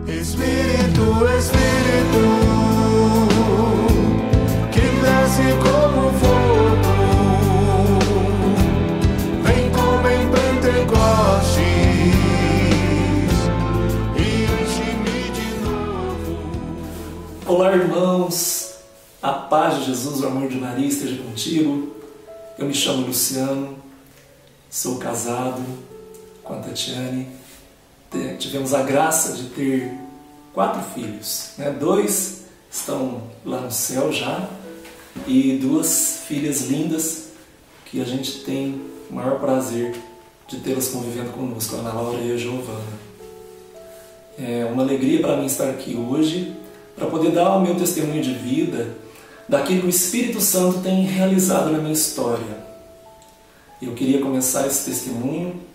Espírito, Espírito, que desce como fogo, vem como em Pentecostes e enche-me de novo. Olá, irmãos, a paz de Jesus, o amor de Maria esteja contigo. Eu me chamo Luciano, sou casado com a Tatiane. Tivemos a graça de ter 4 filhos, né? 2 estão lá no céu já e 2 filhas lindas que a gente tem o maior prazer de tê-las convivendo conosco, a Ana Laura e a Giovana. É uma alegria para mim estar aqui hoje para poder dar o meu testemunho de vida daquilo que o Espírito Santo tem realizado na minha história. Eu queria começar esse testemunho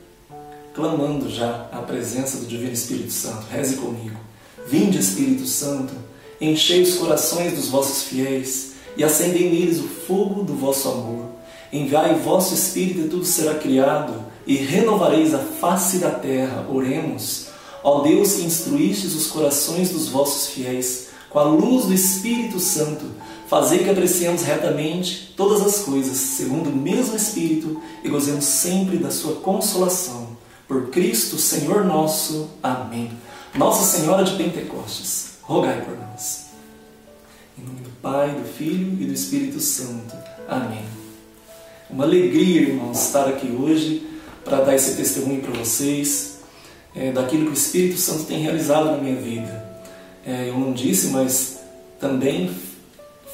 clamando já a presença do Divino Espírito Santo. Reze comigo. Vinde, Espírito Santo, enchei os corações dos vossos fiéis e acendei neles o fogo do vosso amor. Enviai o vosso Espírito e tudo será criado e renovareis a face da terra. Oremos. Ó Deus, que instruístes os corações dos vossos fiéis com a luz do Espírito Santo, fazei que apreciemos retamente todas as coisas segundo o mesmo Espírito e gozemos sempre da sua consolação. Por Cristo, Senhor nosso. Amém. Nossa Senhora de Pentecostes, rogai por nós. Em nome do Pai, do Filho e do Espírito Santo. Amém. Uma alegria, irmãos, estar aqui hoje para dar esse testemunho para vocês daquilo que o Espírito Santo tem realizado na minha vida. Eu não disse, mas também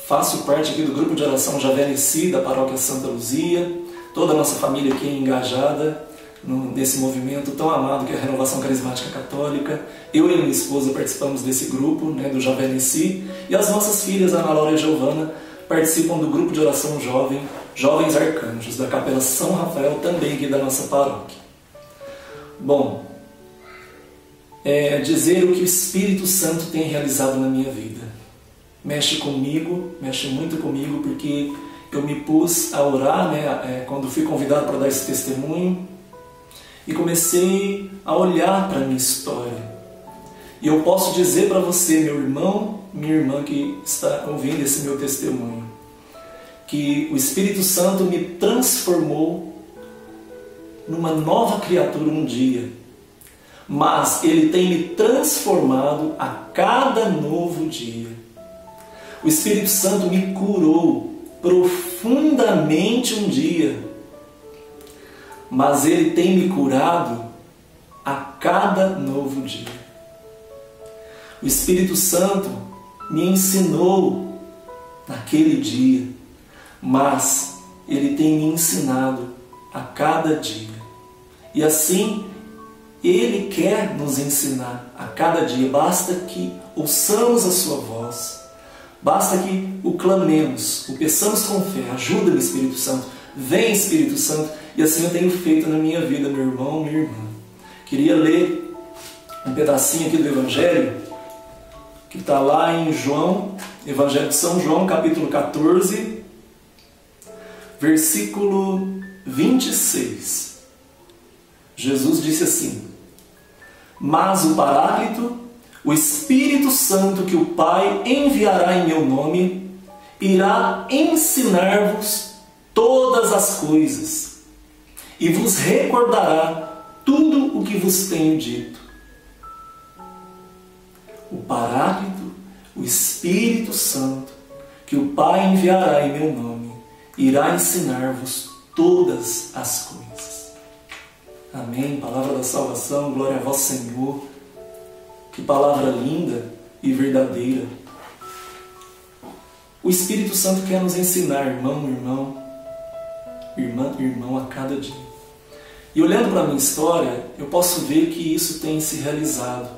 faço parte aqui do grupo de oração Javenesci, da Paróquia Santa Luzia. Toda a nossa família aqui é engajada nesse movimento tão amado que é a Renovação Carismática Católica. Eu e minha esposa participamos desse grupo, do Javenesci, e as nossas filhas, Ana Laura e Giovana, participam do grupo de oração Jovens Arcanjos, da Capela São Rafael, também aqui da nossa paróquia. Bom, dizer o que o Espírito Santo tem realizado na minha vida. Mexe comigo, mexe muito comigo, porque eu me pus a orar, quando fui convidado para dar esse testemunho, e comecei a olhar para a minha história. E eu posso dizer para você, meu irmão, minha irmã que está ouvindo esse meu testemunho, que o Espírito Santo me transformou numa nova criatura um dia, mas Ele tem me transformado a cada novo dia. O Espírito Santo me curou profundamente um dia, mas Ele tem me curado a cada novo dia. O Espírito Santo me ensinou naquele dia, mas Ele tem me ensinado a cada dia. E assim, Ele quer nos ensinar a cada dia. Basta que ouçamos a sua voz, basta que o clamemos, o peçamos com fé. Ajuda-me, Espírito Santo. Vem, Espírito Santo. E assim eu tenho feito na minha vida, meu irmão, minha irmã. Queria ler um pedacinho aqui do Evangelho, que está lá em João, Evangelho de São João, capítulo 14, versículo 26. Jesus disse assim: mas o Paráclito, o Espírito Santo que o Pai enviará em meu nome, irá ensinar-vos todas as coisas e vos recordará tudo o que vos tenho dito. O Paráclito, o Espírito Santo, que o Pai enviará em meu nome, irá ensinar-vos todas as coisas. Amém. Palavra da salvação, glória a vós, Senhor. Que palavra linda e verdadeira. O Espírito Santo quer nos ensinar, irmão, irmão, a cada dia. E olhando para a minha história, eu posso ver que isso tem se realizado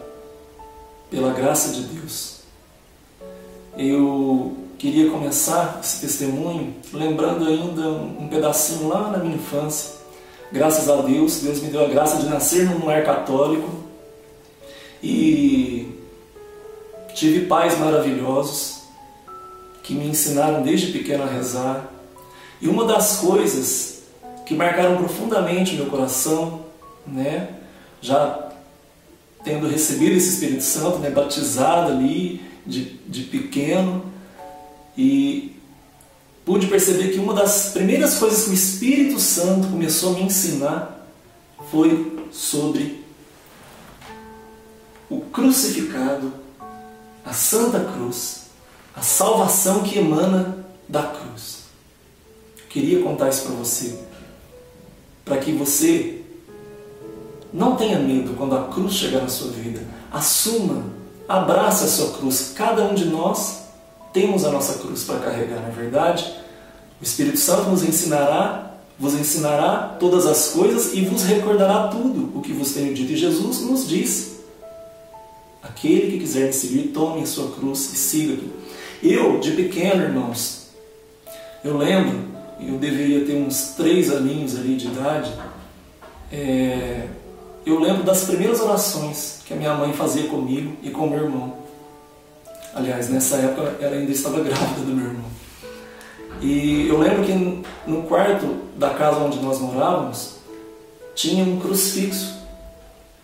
pela graça de Deus. Eu queria começar esse testemunho lembrando ainda um pedacinho lá na minha infância. Graças a Deus, Deus me deu a graça de nascer num lar católico e tive pais maravilhosos que me ensinaram desde pequeno a rezar. E uma das coisas que marcaram profundamente o meu coração, já tendo recebido esse Espírito Santo, né, batizado ali de pequeno, e pude perceber que uma das primeiras coisas que o Espírito Santo começou a me ensinar foi sobre o crucificado, a Santa Cruz, a salvação que emana da cruz. Eu queria contar isso para você, para que você não tenha medo quando a cruz chegar na sua vida. Assuma, abrace a sua cruz. Cada um de nós temos a nossa cruz para carregar, não é verdade? O Espírito Santo vos ensinará todas as coisas e vos recordará tudo o que vos tenho dito. E Jesus nos disse: aquele que quiser me seguir, tome a sua cruz e siga-me. Eu, de pequeno, irmãos, eu lembro, eu deveria ter uns 3 aninhos ali de idade, eu lembro das primeiras orações que a minha mãe fazia comigo e com meu irmão. Aliás, nessa época ela ainda estava grávida do meu irmão. E eu lembro que no quarto da casa onde nós morávamos tinha um crucifixo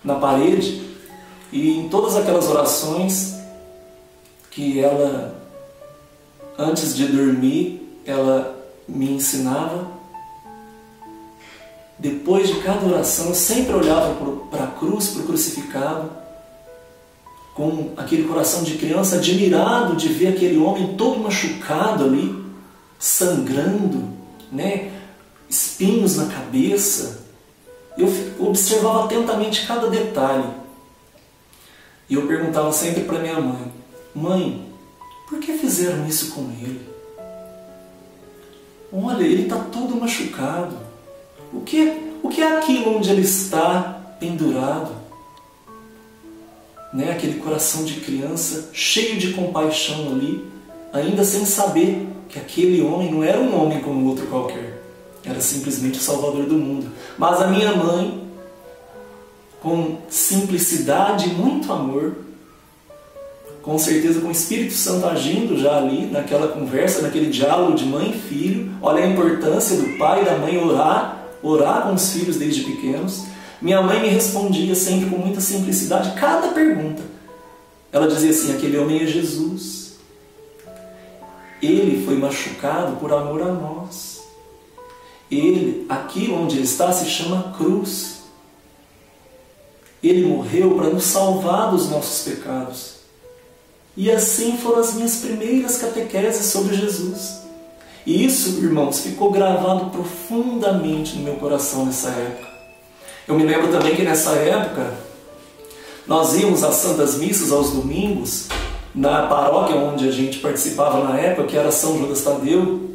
na parede, e em todas aquelas orações que ela, antes de dormir, ela me ensinava, depois de cada oração eu sempre olhava para a cruz, para o crucificado, com aquele coração de criança admirado de ver aquele homem todo machucado ali, sangrando, né? Espinhos na cabeça. Eu observava atentamente cada detalhe. E eu perguntava sempre para minha mãe: mãe, por que fizeram isso com ele? Olha, ele está todo machucado. O que é aquilo onde ele está pendurado? Né? Aquele coração de criança cheio de compaixão ali, ainda sem saber que aquele homem não era um homem como outro qualquer. Era simplesmente o Salvador do mundo. Mas a minha mãe, com simplicidade e muito amor, com certeza com o Espírito Santo agindo já ali, naquela conversa, naquele diálogo de mãe e filho. Olha a importância do pai e da mãe orar com os filhos desde pequenos. Minha mãe me respondia sempre com muita simplicidade cada pergunta. Ela dizia assim: aquele homem é Jesus. Ele foi machucado por amor a nós. Aquilo onde ele está se chama cruz. Ele morreu para nos salvar dos nossos pecados. E assim foram as minhas primeiras catequeses sobre Jesus. E isso, irmãos, ficou gravado profundamente no meu coração nessa época. Eu me lembro também que nessa época nós íamos às Santas Missas aos domingos, na paróquia onde a gente participava na época, que era São Judas Tadeu.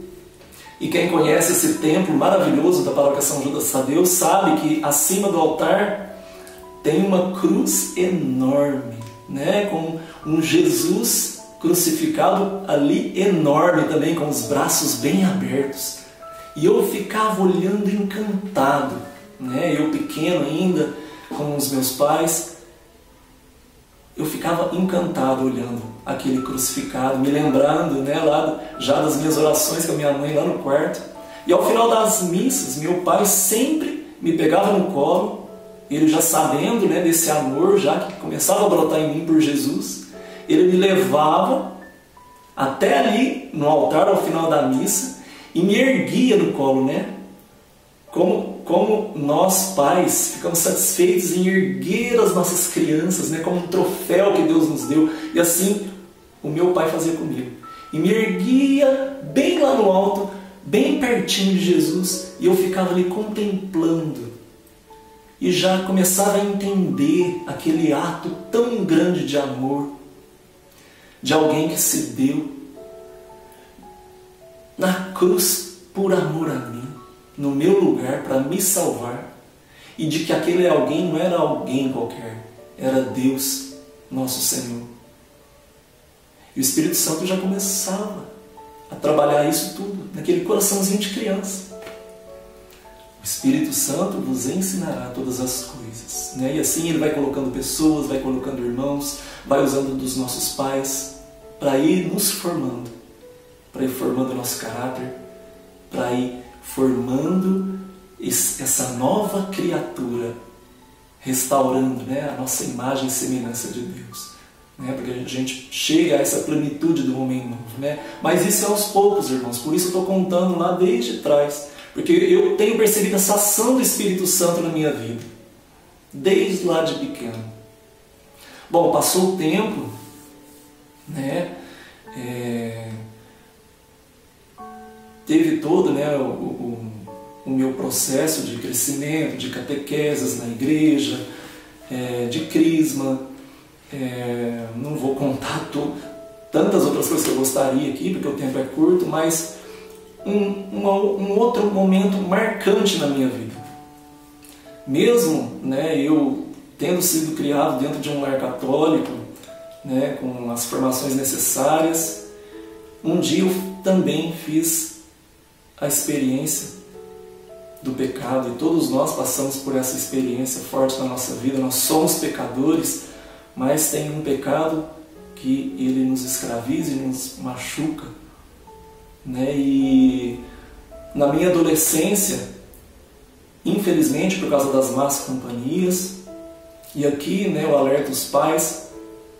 E quem conhece esse templo maravilhoso da paróquia São Judas Tadeu sabe que acima do altar tem uma cruz enorme, né? Com um Jesus crucificado ali enorme também, com os braços bem abertos. E eu ficava olhando encantado, né? Eu pequeno ainda, com os meus pais, eu ficava encantado olhando aquele crucificado, me lembrando, né, lá já das minhas orações com a minha mãe lá no quarto. E ao final das missas, meu pai sempre me pegava no colo, ele já sabendo, né, desse amor já que começava a brotar em mim por Jesus, ele me levava até ali no altar ao final da missa e me erguia no colo, né? Como nós pais ficamos satisfeitos em erguer as nossas crianças, né, como um troféu que Deus nos deu. E assim o meu pai fazia comigo. E me erguia bem lá no alto, bem pertinho de Jesus, e eu ficava ali contemplando. E já começava a entender aquele ato tão grande de amor, de alguém que se deu na cruz por amor a mim, no meu lugar, para me salvar, e de que aquele alguém não era alguém qualquer, era Deus, nosso Senhor. E o Espírito Santo já começava a trabalhar isso tudo, naquele coraçãozinho de criança. O Espírito Santo vos ensinará todas as coisas, né? E assim ele vai colocando pessoas, vai colocando irmãos, vai usando dos nossos pais, para ir nos formando, para ir formando o nosso caráter, para ir formando essa nova criatura restaurando, né, a nossa imagem e semelhança de Deus, né, para que a gente chegue a essa plenitude do homem novo, né? Mas isso é aos poucos, irmãos, por isso eu estou contando lá desde trás, porque eu tenho percebido essa ação do Espírito Santo na minha vida, desde lá de pequeno. Bom, passou o tempo, né, teve todo, né, o meu processo de crescimento, de catequeses na igreja, de crisma. Não vou contar tantas outras coisas que eu gostaria aqui, porque o tempo é curto, mas um outro momento marcante na minha vida. Mesmo, né, eu tendo sido criado dentro de um lar católico, né, com as formações necessárias, um dia eu também fiz a experiência do pecado, e todos nós passamos por essa experiência forte na nossa vida. Nós somos pecadores, mas tem um pecado que ele nos escraviza e nos machuca, né? E na minha adolescência, infelizmente por causa das más companhias, e aqui, né, eu alerto os pais,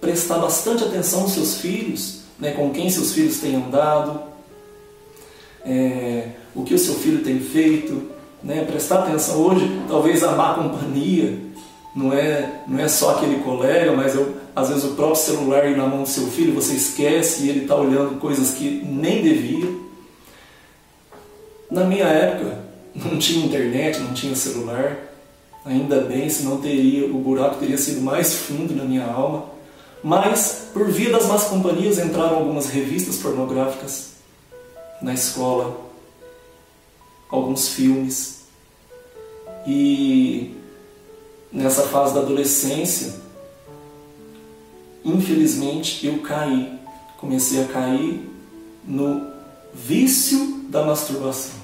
prestar bastante atenção aos seus filhos, né, com quem seus filhos têm andado, o que o seu filho tem feito, né, prestar atenção. Hoje, talvez a má companhia não é só aquele colega, mas às vezes o próprio celular ir na mão do seu filho, você esquece e ele está olhando coisas que nem devia. Na minha época, não tinha internet, não tinha celular, ainda bem, senão o buraco teria sido mais fundo na minha alma. Mas, por via das más companhias, entraram algumas revistas pornográficas na escola, alguns filmes. E nessa fase da adolescência, infelizmente, eu comecei a cair no vício da masturbação,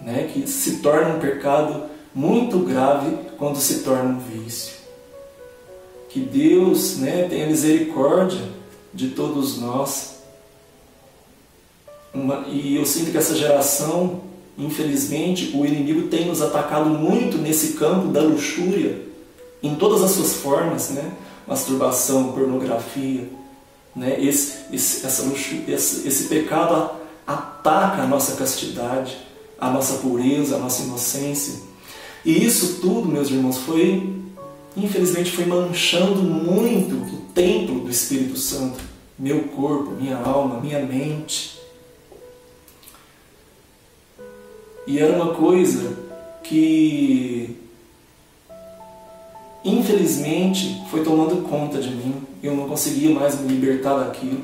né, que se torna um pecado muito grave quando se torna um vício. Que Deus, né, tenha misericórdia de todos nós. E eu sinto que essa geração, infelizmente, o inimigo tem nos atacado muito nesse campo da luxúria, em todas as suas formas, né? Masturbação, pornografia, né? Esse pecado ataca a nossa castidade, a nossa pureza, a nossa inocência. E isso tudo, meus irmãos, infelizmente foi manchando muito o templo do Espírito Santo, meu corpo, minha alma, minha mente. E era uma coisa que, infelizmente, foi tomando conta de mim. Eu não conseguia mais me libertar daquilo.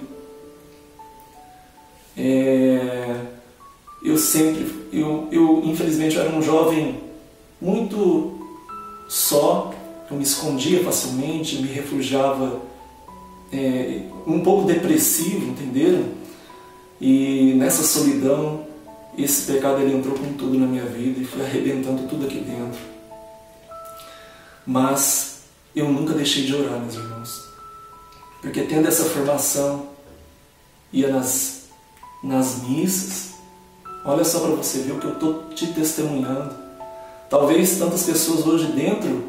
Infelizmente, eu era um jovem muito só. Eu me escondia facilmente, me refugiava, um pouco depressivo, entenderam? E nessa solidão, esse pecado ele entrou com tudo na minha vida e foi arrebentando tudo aqui dentro. Mas eu nunca deixei de orar, meus irmãos, porque tendo essa formação, ia nas missas. Olha só para você ver o que eu estou te testemunhando. Talvez tantas pessoas hoje dentro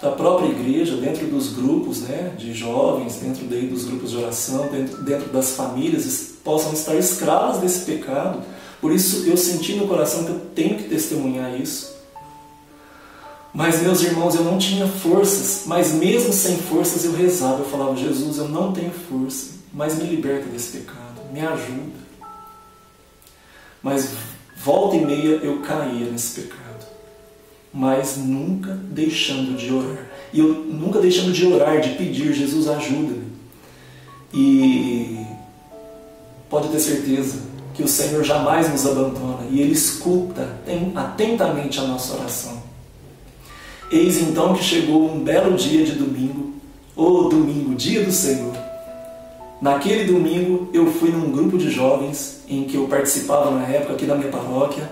da própria igreja, dentro dos grupos, né, de jovens, dentro dos grupos de oração, dentro das famílias, possam estar escravas desse pecado. Por isso eu senti no coração que eu tenho que testemunhar isso. Mas, meus irmãos, eu não tinha forças, mas mesmo sem forças eu rezava, eu falava: Jesus, eu não tenho força, mas me liberta desse pecado, me ajuda. Mas volta e meia eu caía nesse pecado, mas nunca deixando de orar. E eu nunca deixando de orar, de pedir: Jesus, ajuda-me. E pode ter certeza que o Senhor jamais nos abandona e Ele escuta atentamente a nossa oração. Eis então que chegou um belo dia de domingo, domingo, dia do Senhor. Naquele domingo eu fui num grupo de jovens em que eu participava na época aqui da minha paróquia.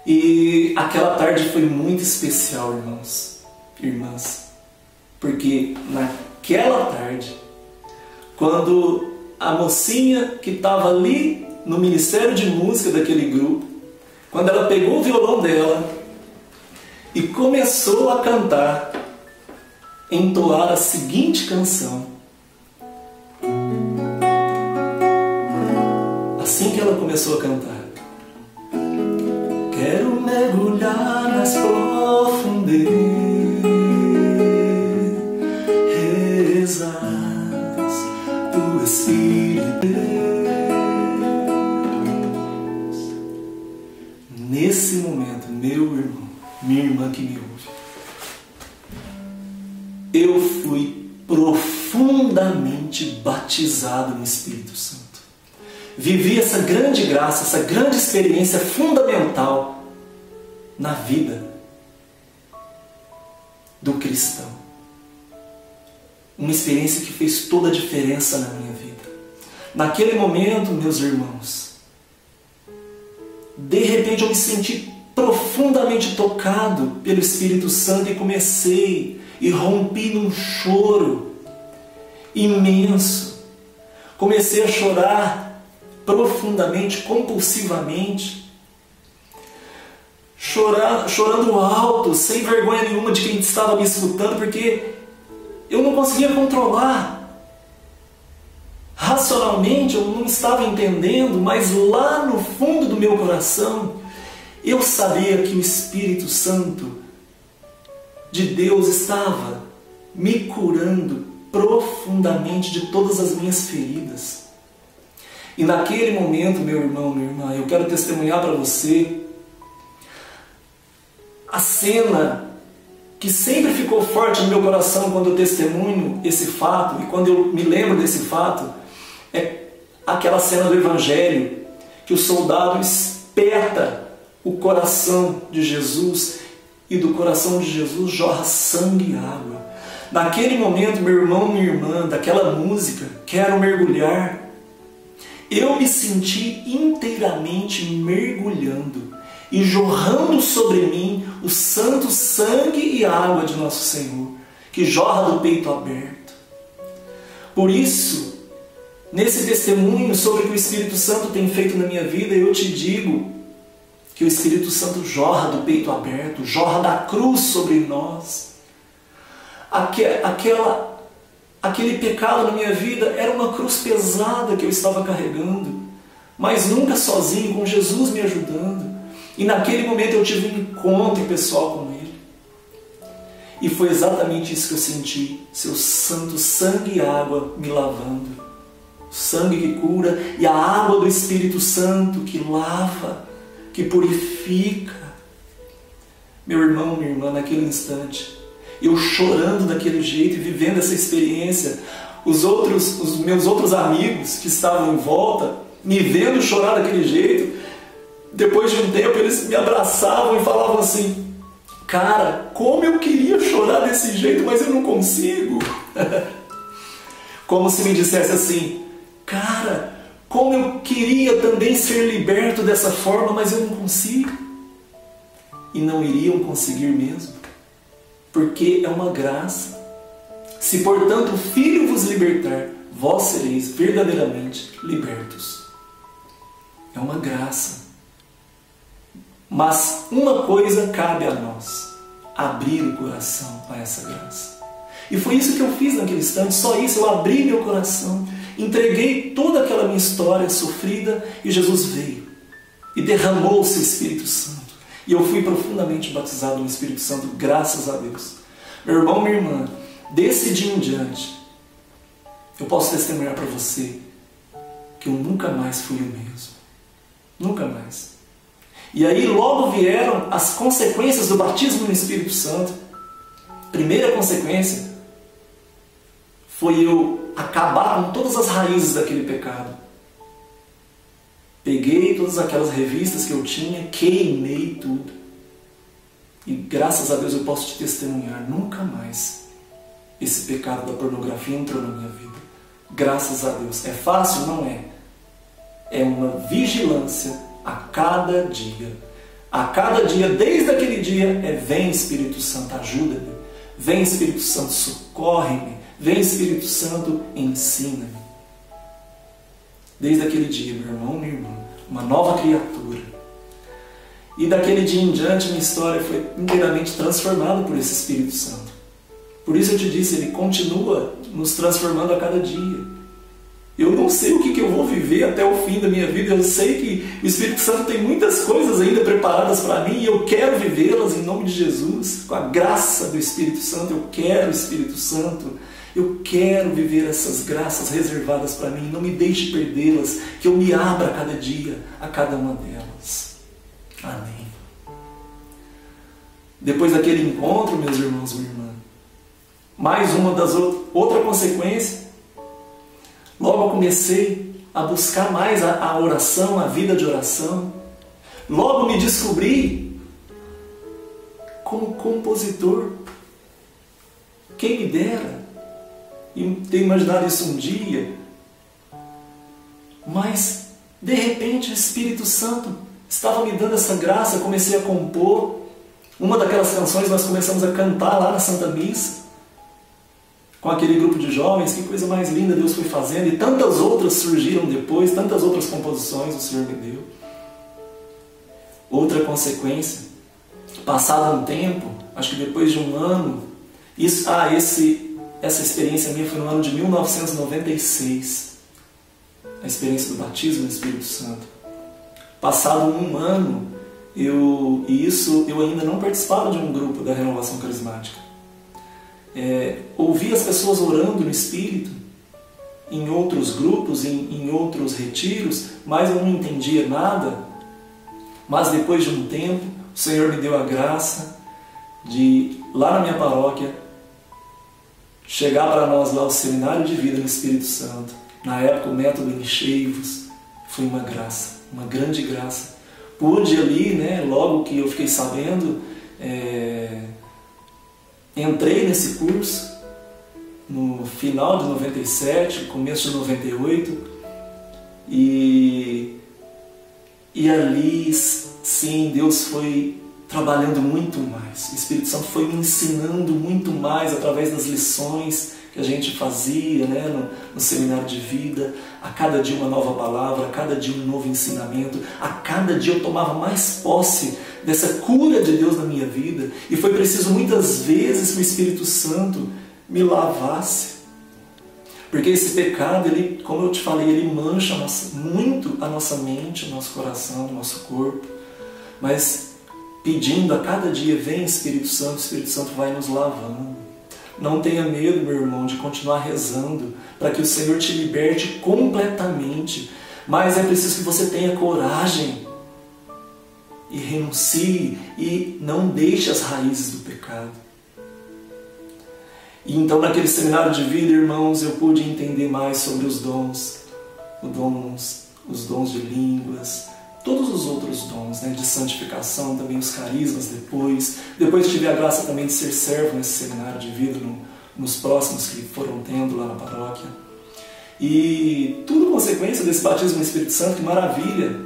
E aquela tarde foi muito especial, irmãs, porque naquela tarde, quando a mocinha que estava ali no ministério de música daquele grupo, quando ela pegou o violão dela e começou a cantar, entoar a seguinte canção. Assim que ela começou a cantar: quero mergulhar nas profundezas do Espírito. Nesse momento, meu irmão, minha irmã que me ouve, eu fui profundamente batizado no Espírito Santo. Vivi essa grande graça, essa grande experiência fundamental na vida do cristão. Uma experiência que fez toda a diferença na minha vida. Naquele momento, meus irmãos, de repente eu me senti profundamente tocado pelo Espírito Santo e comecei e rompi num choro imenso. Comecei a chorar profundamente, compulsivamente, chorando alto, sem vergonha nenhuma de quem estava me escutando, porque eu não conseguia controlar. Racionalmente eu não estava entendendo, mas lá no fundo do meu coração eu sabia que o Espírito Santo de Deus estava me curando profundamente de todas as minhas feridas. E naquele momento, meu irmão, minha irmã, eu quero testemunhar para você a cena que sempre ficou forte no meu coração quando eu testemunho esse fato, e quando eu me lembro desse fato, é aquela cena do Evangelho, que o soldado espeta o coração de Jesus, e do coração de Jesus jorra sangue e água. Naquele momento, meu irmão, minha irmã, daquela música, Quero Mergulhar, eu me senti inteiramente mergulhando e jorrando sobre mim o santo sangue e água de nosso Senhor, que jorra do peito aberto. Por isso, nesse testemunho sobre o que o Espírito Santo tem feito na minha vida, eu te digo que o Espírito Santo jorra do peito aberto, jorra da cruz sobre nós. Aquele pecado na minha vida era uma cruz pesada que eu estava carregando, mas nunca sozinho, com Jesus me ajudando. E naquele momento eu tive um encontro pessoal com Ele. E foi exatamente isso que eu senti, seu santo sangue e água me lavando. O sangue que cura e a água do Espírito Santo que lava, que purifica. Meu irmão, minha irmã, naquele instante, eu chorando daquele jeito e vivendo essa experiência, os meus outros amigos que estavam em volta, me vendo chorar daquele jeito, depois de um tempo eles me abraçavam e falavam assim: cara, como eu queria chorar desse jeito, mas eu não consigo. Como se me dissesse assim: cara, como eu queria também ser liberto dessa forma, mas eu não consigo. E não iriam conseguir mesmo, porque é uma graça. Se, portanto, o Filho vos libertar, vós sereis verdadeiramente libertos. É uma graça. Mas uma coisa cabe a nós: abrir o coração a essa graça. E foi isso que eu fiz naquele instante, só isso. Eu abri meu coração, entreguei toda aquela minha história sofrida, e Jesus veio e derramou o seu Espírito Santo. E eu fui profundamente batizado no Espírito Santo, graças a Deus. Meu irmão, minha irmã, desse dia em diante, eu posso testemunhar para você que eu nunca mais fui o mesmo. Nunca mais. E aí logo vieram as consequências do batismo no Espírito Santo. Primeira consequência foi eu acabar com todas as raízes daquele pecado. Peguei todas aquelas revistas que eu tinha, queimei tudo. E graças a Deus eu posso te testemunhar, nunca mais esse pecado da pornografia entrou na minha vida. Graças a Deus. É fácil? Não é. É uma vigilância a cada dia. A cada dia, desde aquele dia, vem Espírito Santo, ajuda-me. Vem Espírito Santo, socorre-me. Vem Espírito Santo, ensina-me. Desde aquele dia, meu irmão, minha irmã, uma nova criatura. E daquele dia em diante, minha história foi inteiramente transformada por esse Espírito Santo. Por isso eu te disse, ele continua nos transformando a cada dia. Eu não sei o que eu vou viver até o fim da minha vida. Eu sei que o Espírito Santo tem muitas coisas ainda preparadas para mim e eu quero vivê-las em nome de Jesus. Com a graça do Espírito Santo, eu quero o Espírito Santo. Eu quero viver essas graças reservadas para mim. Não me deixe perdê-las, que eu me abra a cada dia, a cada uma delas. Amém. Depois daquele encontro, meus irmãos e minha irmã, mais uma das outra consequência, logo eu comecei a buscar mais a oração, a vida de oração. Logo me descobri como compositor. Quem me dera ter imaginado isso um dia. Mas, de repente, o Espírito Santo estava me dando essa graça. Eu comecei a compor. Uma daquelas canções nós começamos a cantar lá na Santa Missa, com aquele grupo de jovens. Que coisa mais linda Deus foi fazendo. E tantas outras surgiram depois, tantas outras composições o Senhor me deu. Outra consequência, passado um tempo, acho que depois de um ano, essa experiência minha foi no ano de 1996, a experiência do batismo no Espírito Santo. Passado um ano, eu ainda não participava de um grupo da Renovação Carismática. Ouvi as pessoas orando no Espírito, em outros grupos, em outros retiros, mas eu não entendia nada. Mas depois de um tempo, o Senhor me deu a graça de, lá na minha paróquia, chegar para nós lá o Seminário de Vida no Espírito Santo. Na época o método Enchei-vos foi uma graça, uma grande graça. Pude ali, logo que eu fiquei sabendo, entrei nesse curso no final de 97, começo de 98, e ali sim Deus foi trabalhando muito mais. O Espírito Santo foi me ensinando muito mais através das lições que a gente fazia no seminário de vida. A cada dia uma nova palavra, a cada dia um novo ensinamento, a cada dia eu tomava mais posse dessa cura de Deus na minha vida. E foi preciso muitas vezes que o Espírito Santo me lavasse, porque esse pecado, ele, como eu te falei, ele mancha muito a nossa mente, o nosso coração, o nosso corpo. Mas pedindo a cada dia, vem Espírito Santo vai nos lavando. Não tenha medo, meu irmão, de continuar rezando para que o Senhor te liberte completamente. Mas é preciso que você tenha coragem e renuncie e não deixe as raízes do pecado. E então, naquele seminário de vida, irmãos, eu pude entender mais sobre os dons, os dons de línguas, todos os outros dons, de santificação, também os carismas depois. Depois tive a graça também de ser servo nesse seminário de vida, nos próximos que foram tendo lá na paróquia. E tudo consequência desse batismo no Espírito Santo, que maravilha!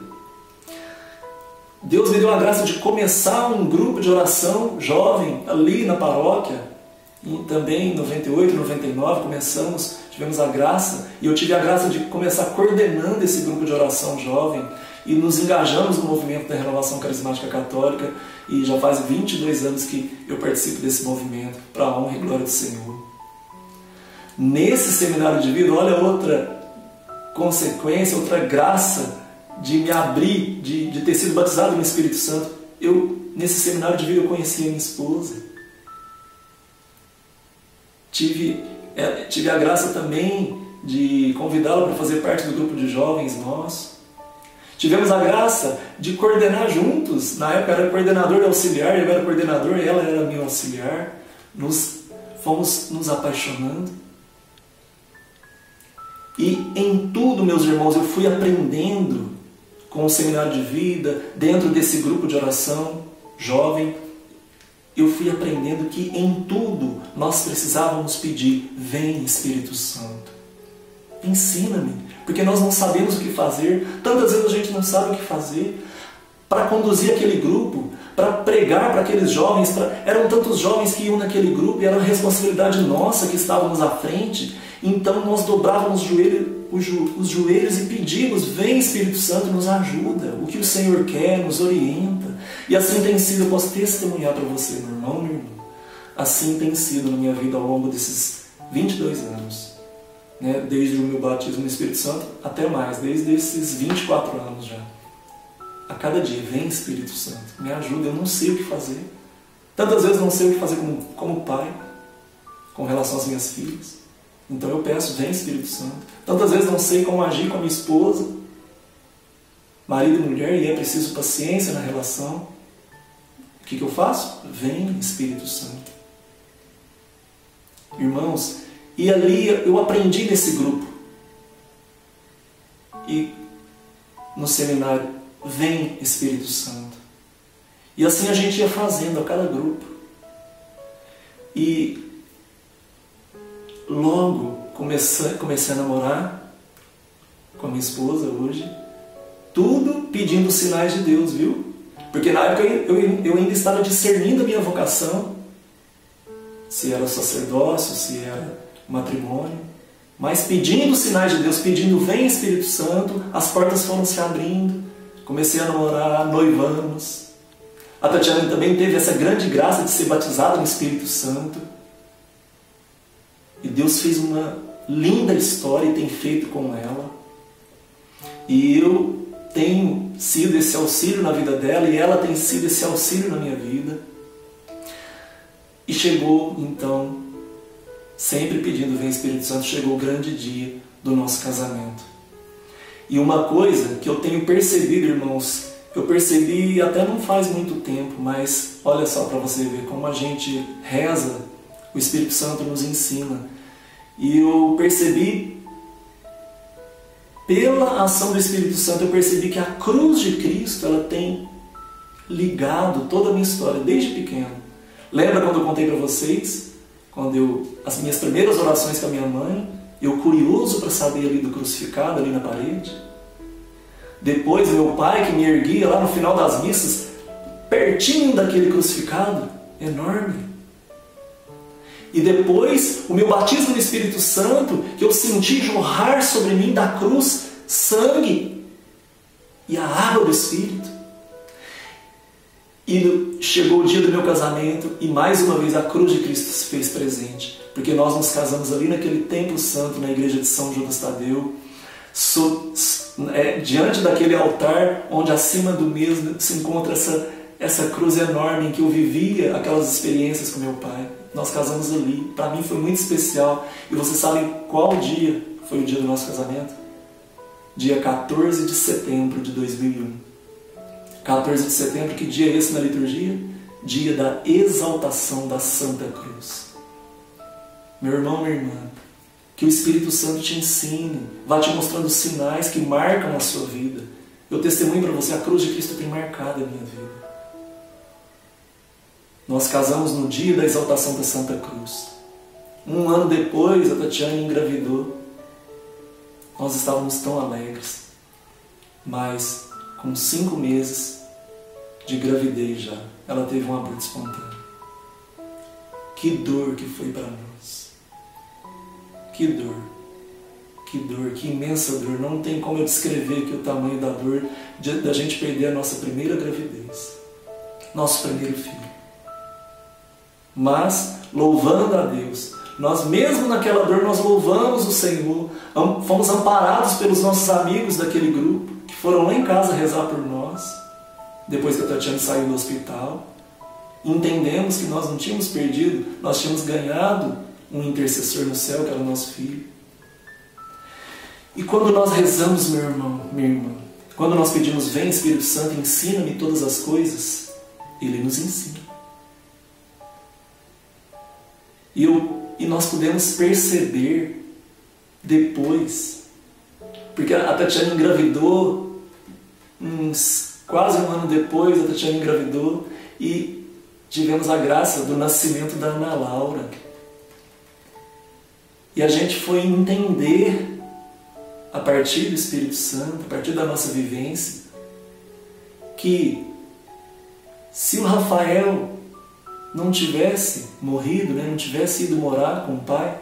Deus me deu a graça de começar um grupo de oração jovem ali na paróquia. E também em 98, 99 tivemos a graça, e eu tive a graça de começar coordenando esse grupo de oração jovem, e nos engajamos no movimento da Renovação Carismática Católica, e já faz 22 anos que eu participo desse movimento, para a honra e glória do Senhor. Nesse seminário de vida, olha outra consequência, outra graça de me abrir, de ter sido batizado no Espírito Santo. Nesse seminário de vida, eu conheci a minha esposa. Tive a graça também de convidá-la para fazer parte do grupo de jovens nosso. Tivemos a graça de coordenar juntos. Na época eu era coordenador e auxiliar, eu era coordenador e ela era meu auxiliar. Fomos nos apaixonando. E em tudo, meus irmãos, eu fui aprendendo com o seminário de vida, dentro desse grupo de oração jovem. Eu fui aprendendo que em tudo nós precisávamos pedir: vem Espírito Santo, ensina-me, porque nós não sabemos o que fazer. Tantas vezes a gente não sabe o que fazer para conduzir aquele grupo, para pregar para aqueles jovens. Eram tantos jovens que iam naquele grupo e era uma responsabilidade nossa que estávamos à frente. Então nós dobrávamos os joelhos e pedimos: vem Espírito Santo, nos ajuda, o que o Senhor quer, nos orienta. E assim tem sido, eu posso testemunhar para você, meu irmão, minha irmã, assim tem sido na minha vida ao longo desses 22 anos, né? Desde o meu batismo no Espírito Santo até mais, desde esses 24 anos já. A cada dia, vem Espírito Santo, me ajuda, eu não sei o que fazer. Tantas vezes não sei o que fazer como pai, com relação às minhas filhas. Então eu peço, vem Espírito Santo. Tantas vezes não sei como agir com a minha esposa, marido e mulher, e é preciso paciência na relação. O que eu faço? Vem Espírito Santo. Irmãos, e ali eu aprendi nesse grupo. E no seminário, vem Espírito Santo. E assim a gente ia fazendo a cada grupo. E logo comecei a namorar com a minha esposa hoje. Tudo pedindo sinais de Deus, viu? Porque na época eu ainda estava discernindo a minha vocação. Se era sacerdócio, se era matrimônio. Mas pedindo sinais de Deus, pedindo vem Espírito Santo, as portas foram se abrindo. Comecei a namorar, noivamos. A Tatiana também teve essa grande graça de ser batizada no Espírito Santo. E Deus fez uma linda história e tem feito com ela. E eu tenho sido esse auxílio na vida dela e ela tem sido esse auxílio na minha vida. E chegou, então, sempre pedindo vem Espírito Santo, chegou o grande dia do nosso casamento. E uma coisa que eu tenho percebido, irmãos, eu percebi até não faz muito tempo, mas olha só para você ver como a gente reza, o Espírito Santo nos ensina. E eu percebi, pela ação do Espírito Santo, eu percebi que a cruz de Cristo, ela tem ligado toda a minha história, desde pequeno. Lembra quando eu contei para vocês, as minhas primeiras orações com a minha mãe, eu curioso para saber ali do crucificado, ali na parede? Depois meu pai que me erguia lá no final das missas, pertinho daquele crucificado, enorme. E depois o meu batismo no Espírito Santo, que eu senti jorrar sobre mim da cruz sangue e a água do Espírito. E chegou o dia do meu casamento e mais uma vez a cruz de Cristo se fez presente. Porque nós nos casamos ali naquele templo santo, na igreja de São Judas Tadeu, diante daquele altar onde acima do mesmo se encontra essa cruz enorme em que eu vivia aquelas experiências com meu pai. Nós casamos ali. Para mim foi muito especial. E vocês sabem qual dia foi o dia do nosso casamento? Dia 14 de setembro de 2001. 14 de setembro, que dia é esse na liturgia? Dia da exaltação da Santa Cruz. Meu irmão, minha irmã, que o Espírito Santo te ensine, vá te mostrando sinais que marcam a sua vida. Eu testemunho para você, a cruz de Cristo tem marcado a minha vida. Nós casamos no dia da exaltação da Santa Cruz. Um ano depois, a Tatiana engravidou. Nós estávamos tão alegres. Mas, com 5 meses de gravidez já, ela teve um aborto espontâneo. Que dor que foi para nós. Que dor, que imensa dor. Não tem como eu descrever aqui o tamanho da dor da gente perder a nossa primeira gravidez, nosso primeiro filho. Mas, louvando a Deus, nós mesmo naquela dor, nós louvamos o Senhor, fomos amparados pelos nossos amigos daquele grupo, que foram lá em casa rezar por nós, depois que a Tatiana saiu do hospital. Entendemos que nós não tínhamos perdido, nós tínhamos ganhado um intercessor no céu, que era o nosso filho. E quando nós rezamos, meu irmão, minha irmã, quando nós pedimos, vem Espírito Santo, ensina-me todas as coisas, Ele nos ensina. E nós podemos perceber depois, porque a Tatiana engravidou, quase um ano depois, a Tatiana engravidou e tivemos a graça do nascimento da Ana Laura. E a gente foi entender, a partir do Espírito Santo, a partir da nossa vivência, que se o Rafael não tivesse morrido, não tivesse ido morar com o pai,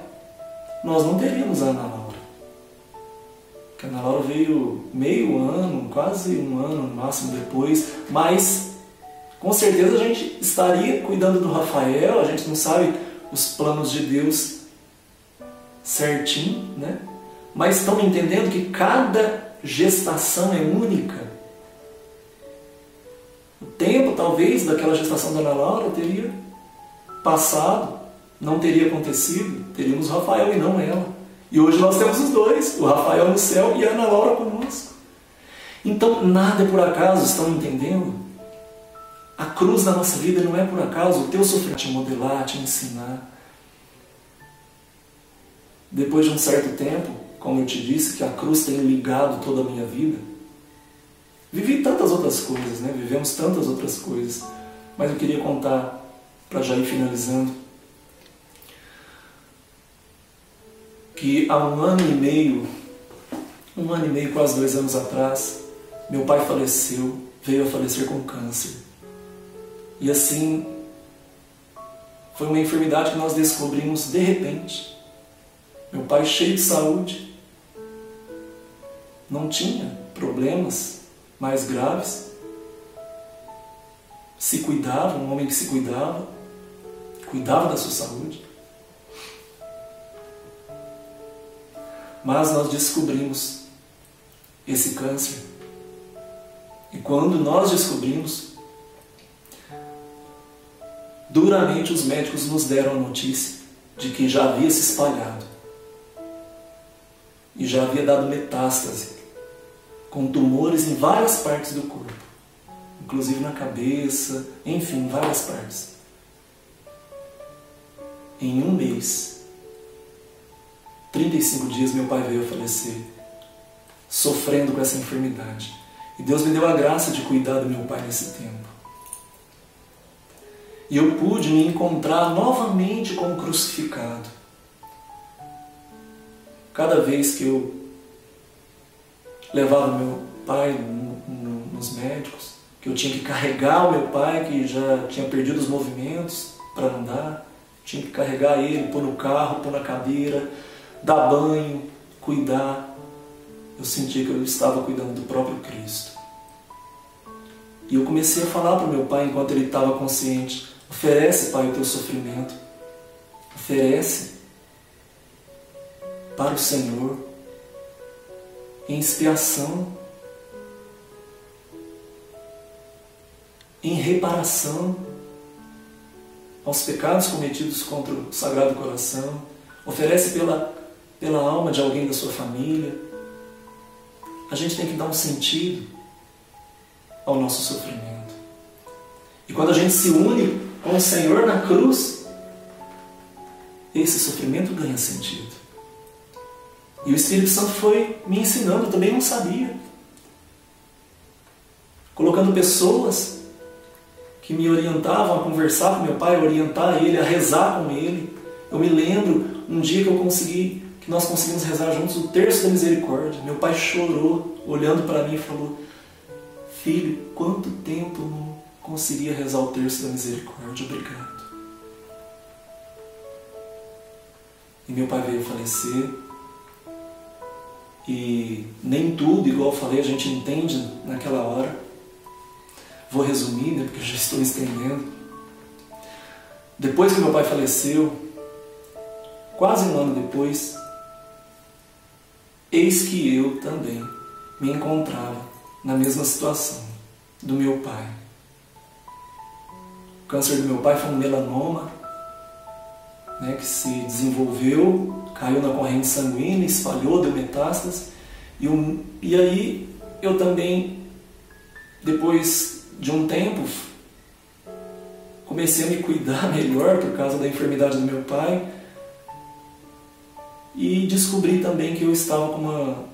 nós não teríamos a Ana Laura. Porque a Ana Laura veio meio ano, quase um ano no máximo depois, mas com certeza a gente estaria cuidando do Rafael, a gente não sabe os planos de Deus certinho, né? Mas estão entendendo que cada gestação é única. O tempo, talvez, daquela gestação da Ana Laura teria passado, não teria acontecido, teríamos o Rafael e não ela. E hoje nós temos os dois, o Rafael no céu e a Ana Laura conosco. Então, nada é por acaso, estão entendendo? A cruz da nossa vida não é por acaso, o teu sofrimento te modelar, te ensinar. Depois de um certo tempo, como eu te disse, que a cruz tem ligado toda a minha vida, vivi tantas outras coisas, né? Vivemos tantas outras coisas, mas eu queria contar, para já ir finalizando, que há 1 ano e meio, quase 2 anos atrás, meu pai faleceu, veio a falecer com câncer. E assim, foi uma enfermidade que nós descobrimos de repente. Meu pai, cheio de saúde, não tinha problemas mais graves, se cuidava, um homem que se cuidava da sua saúde. Mas nós descobrimos esse câncer. E quando nós descobrimos, duramente os médicos nos deram a notícia de que já havia se espalhado e já havia dado metástase, com tumores em várias partes do corpo, inclusive na cabeça, enfim, várias partes. Em 1 mês, 35 dias, meu pai veio a falecer, sofrendo com essa enfermidade. E Deus me deu a graça de cuidar do meu pai nesse tempo. E eu pude me encontrar novamente como crucificado. Cada vez que eu levava meu pai nos médicos, que eu tinha que carregar o meu pai, que já tinha perdido os movimentos para andar, tinha que carregar ele, pôr no carro, pôr na cadeira, dar banho, cuidar. Eu sentia que eu estava cuidando do próprio Cristo. E eu comecei a falar para o meu pai, enquanto ele estava consciente: oferece, Pai, o teu sofrimento. Oferece para o Senhor em expiação, em reparação aos pecados cometidos contra o Sagrado Coração. Oferece pela alma de alguém da sua família. A gente tem que dar um sentido ao nosso sofrimento. E quando a gente se une com o Senhor na cruz, esse sofrimento ganha sentido. E o Espírito Santo foi me ensinando, eu também não sabia. Colocando pessoas que me orientavam a conversar com meu pai, a orientar ele, a rezar com ele. Eu me lembro um dia que nós conseguimos rezar juntos o Terço da Misericórdia. Meu pai chorou, olhando para mim e falou: filho, quanto tempo eu não conseguia rezar o Terço da Misericórdia, obrigado. E meu pai veio a falecer. E nem tudo, igual eu falei, a gente entende naquela hora. Vou resumir, né, porque eu já estou estendendo. Depois que meu pai faleceu, quase 1 ano depois, eis que eu também me encontrava na mesma situação do meu pai. O câncer do meu pai foi um melanoma, né, que se desenvolveu, caiu na corrente sanguínea, espalhou, deu metástase. E aí eu também, depois de um tempo, comecei a me cuidar melhor por causa da enfermidade do meu pai. E descobri também que eu estava com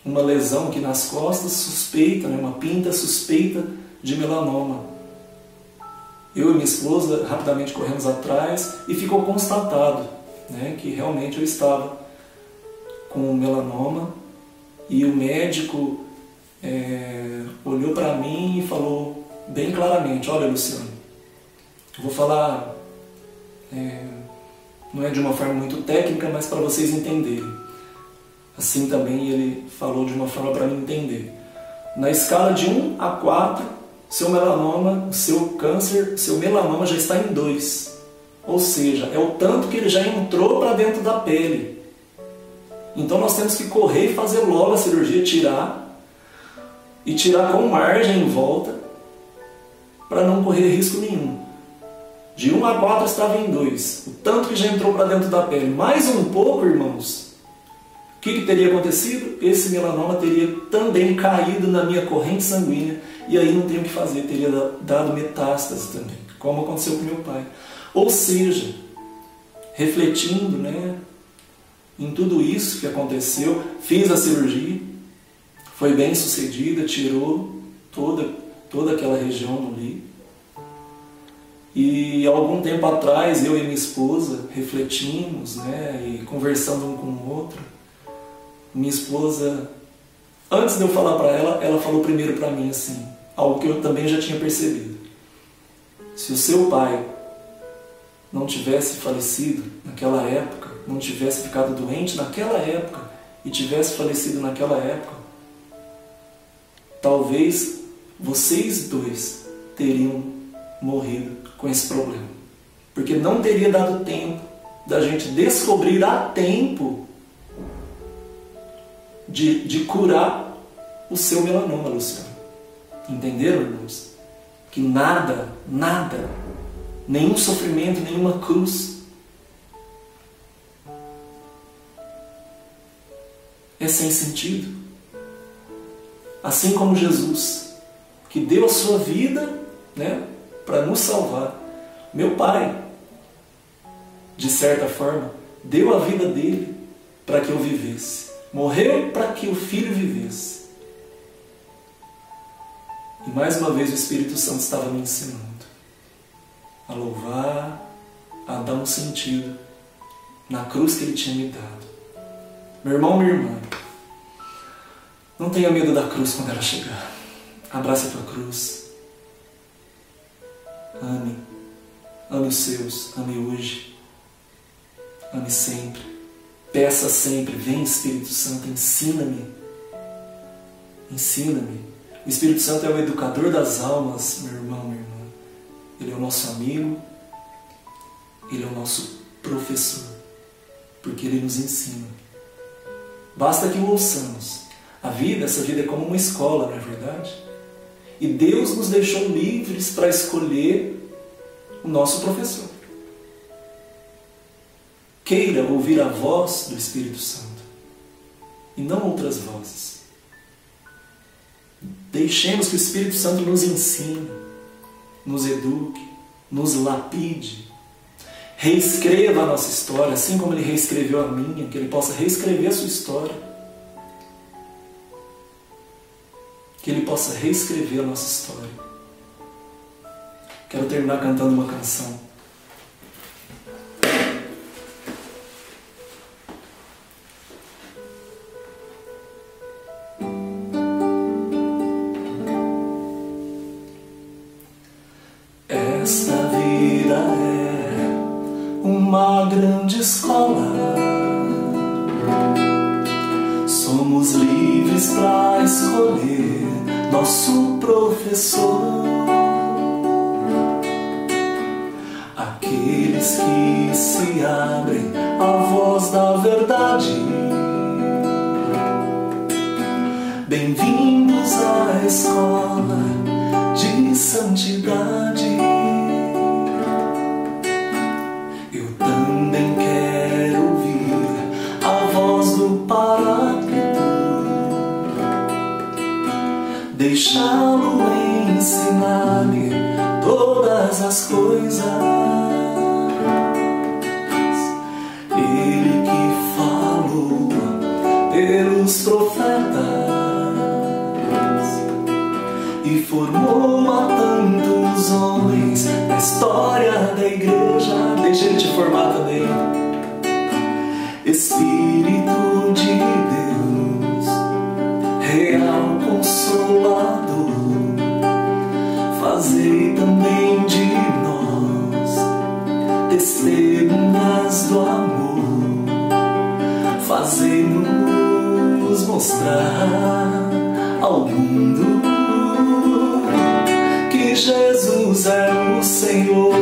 uma lesão aqui nas costas, suspeita, né, uma pinta suspeita de melanoma. Eu e minha esposa rapidamente corremos atrás e ficou constatado, né, que realmente eu estava com melanoma. E o médico olhou para mim e falou bem claramente: olha, Luciano, eu vou falar, não é de uma forma muito técnica, mas para vocês entenderem. Assim também ele falou de uma forma para mim entender. Na escala de 1 a 4, seu melanoma, o seu câncer, o seu melanoma já está em 2. Ou seja, é o tanto que ele já entrou para dentro da pele. Então nós temos que correr e fazer logo a cirurgia, tirar com margem em volta, para não correr risco nenhum. De 1 a 4 estava em 2. O tanto que já entrou para dentro da pele. Mais um pouco, irmãos. O que teria acontecido? Esse melanoma teria também caído na minha corrente sanguínea. E aí não tem o que fazer. Teria dado metástase também. Como aconteceu com meu pai. Ou seja, refletindo, em tudo isso que aconteceu, fiz a cirurgia. Foi bem sucedida. Tirou toda aquela região ali. E algum tempo atrás, eu e minha esposa refletimos, e conversando um com o outro. Minha esposa, antes de eu falar para ela, ela falou primeiro para mim assim, algo que eu também já tinha percebido. Se o seu pai não tivesse falecido naquela época, não tivesse ficado doente naquela época e tivesse falecido naquela época, talvez vocês dois teriam morrido com esse problema. Porque não teria dado tempo da gente descobrir a tempo de curar o seu melanoma, Luciano. Entenderam, irmãos? Que nada, nenhum sofrimento, nenhuma cruz é sem sentido. Assim como Jesus, que deu a sua vida, para nos salvar. Meu pai, de certa forma, deu a vida dele para que eu vivesse. Morreu para que o Filho vivesse. E mais uma vez o Espírito Santo estava me ensinando a louvar, a dar um sentido na cruz que ele tinha me dado. Meu irmão, minha irmã, não tenha medo da cruz quando ela chegar. Abraça a tua cruz. Ame os seus, ame hoje, ame sempre, peça sempre, vem Espírito Santo, ensina-me. O Espírito Santo é o educador das almas, meu irmão, minha irmã. Ele é o nosso amigo, ele é o nosso professor, porque ele nos ensina. Basta que o ouçamos. Essa vida é como uma escola, não é verdade? E Deus nos deixou livres para escolher o nosso professor. Queira ouvir a voz do Espírito Santo e não outras vozes. Deixemos que o Espírito Santo nos ensine, nos eduque, nos lapide, reescreva a nossa história, assim como Ele reescreveu a minha, que Ele possa reescrever a sua história. Que Ele possa reescrever a nossa história. Quero terminar cantando uma canção. Esta vida é uma grande escola. Somos livres para escolher nosso professor. Aqueles que se abrem à voz da verdade, bem-vindos à escola de santidade. Eu também quero ouvir a voz do Paráclito, deixá-lo ensinar-me todas as coisas. Ele que falou pelos profetas e formou a tantos homens na história da igreja. Deixa ele te formar também. Espírito de Deus, real consolador, fazei também de nós testemunhas do amor, fazei-nos mostrar ao mundo Jesus é o Senhor.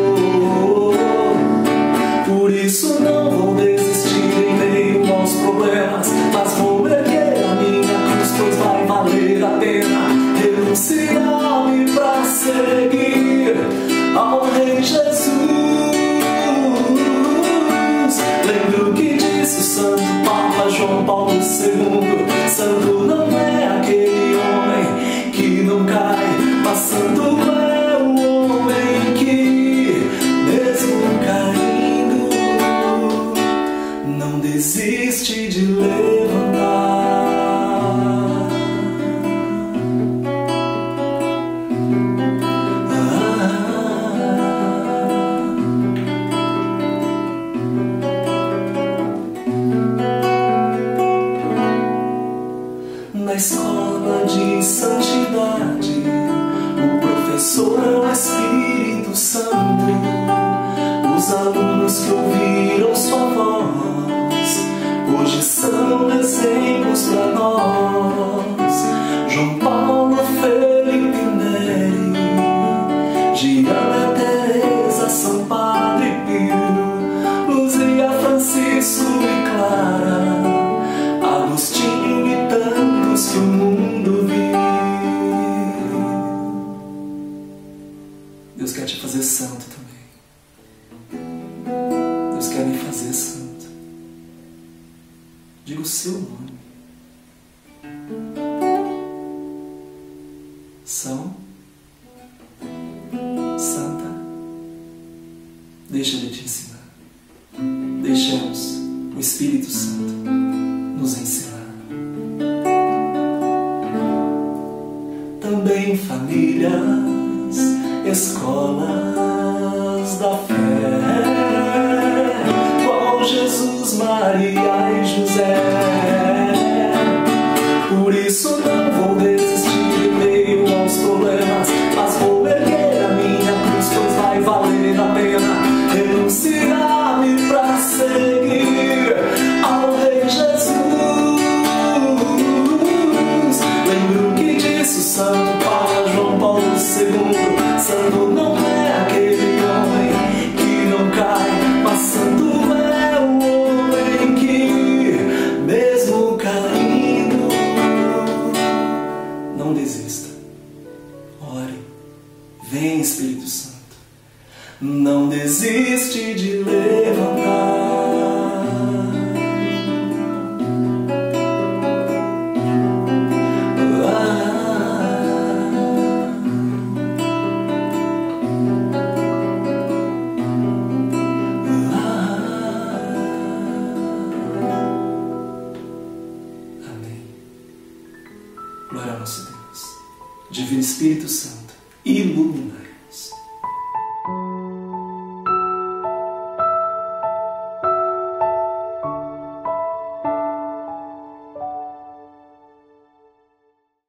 Por isso não vou desistir em meio aos problemas, mas vou erguer a minha cruz, pois vai valer a pena renunciar-me pra seguir ao Rei Jesus. Lembro que disse o Santo Papa João Paulo II: santo não é aquele homem que não cai, mas santo é o homem que, mesmo caindo, não desiste de levantar. Na escola de santidade, o professor é o Espírito Santo. Os alunos que ouviram sua voz hoje são exemplos para nós. João Paulo, Felipe Neri, Giana, Teresa, São Padre Pio, Luzia, Francisco e Clara, Agostinho e tantos que o mundo viu. Deus quer te fazer santo também. Deus quer me fazer santo. Diga o seu nome. São, santa. Deixa Ele te ensinar. Deixemos o Espírito Santo nos ensinar. Também famílias, escolas da fé, qual Jesus, Maria e José. Por isso não vou desistir em meio aos problemas, mas vou erguer a minha cruz, pois vai valer a pena renunciar-me pra seguir ao Rei Jesus. Lembro que disse o Santo Papa João Paulo II: santo não é aquele homem que não cai, mas santo é o homem que, mesmo caindo, não desista. Ore, vem Espírito Santo, não desiste de levantar. Glória ao nosso Deus. Divino Espírito Santo, iluminai-nos.